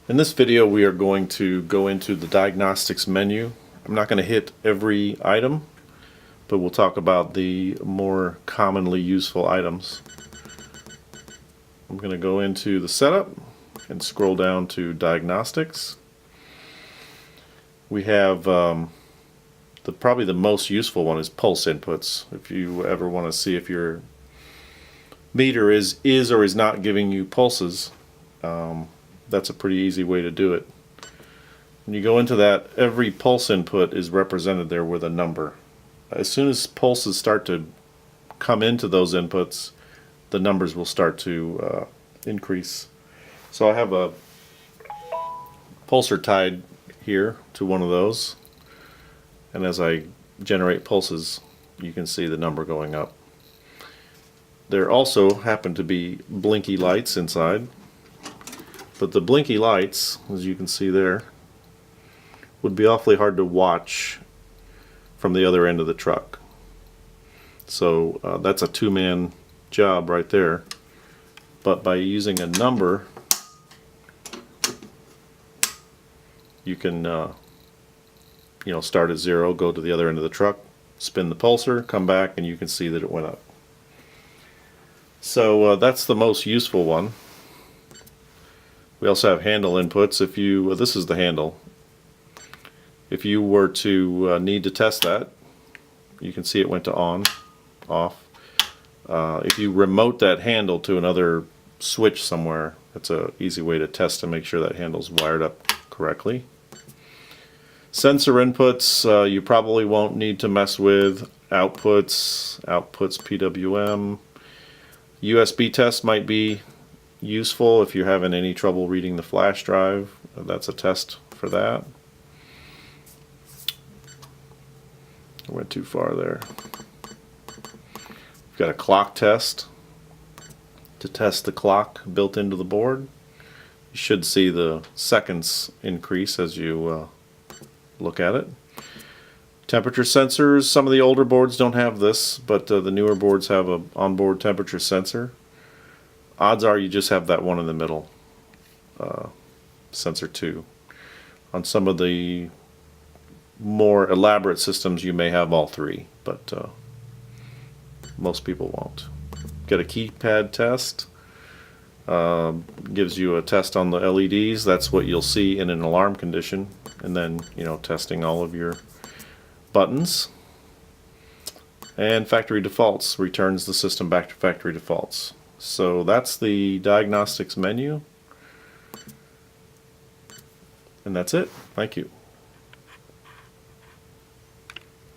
In this video we are going to go into the diagnostics menu. I'm not going to hit every item, but we'll talk about the more commonly useful items. I'm going to go into the setup and scroll down to diagnostics. We have probably the most useful one is pulse inputs. If you ever want to see if your meter is or is not giving you pulses, that's a pretty easy way to do it. When you go into that, every pulse input is represented there with a number. As soon as pulses start to come into those inputs, the numbers will start to increase. So I have a pulsar tied here to one of those, and as I generate pulses, you can see the number going up. There also happen to be blinky lights inside, but the blinky lights, as you can see there, would be awfully hard to watch from the other end of the truck. So that's a two-man job right there. But by using a number, you can start at 0, go to the other end of the truck, spin the pulsar, come back, and you can see that it went up. So that's the most useful one. We also have handle inputs. If you this is the handle. If you were to need to test that, you can see it went to on, off. If you remote that handle to another switch somewhere, that's an easy way to test to make sure that handle's wired up correctly. Sensor inputs, you probably won't need to mess with. Outputs PWM. USB test might be useful if you're having any trouble reading the flash drive. That's a test for that. I went too far there. We've got a clock test to test the clock built into the board. You should see the seconds increase as you look at it. Temperature sensors, some of the older boards don't have this, but the newer boards have an onboard temperature sensor. Odds are you just have that one in the middle, sensor 2. On some of the more elaborate systems you may have all three, but most people won't. Get a keypad test. Gives you a test on the LEDs. That's what you'll see in an alarm condition, and then testing all of your buttons. And factory defaults, returns the system back to factory defaults. So that's the diagnostics menu, and that's it. Thank you.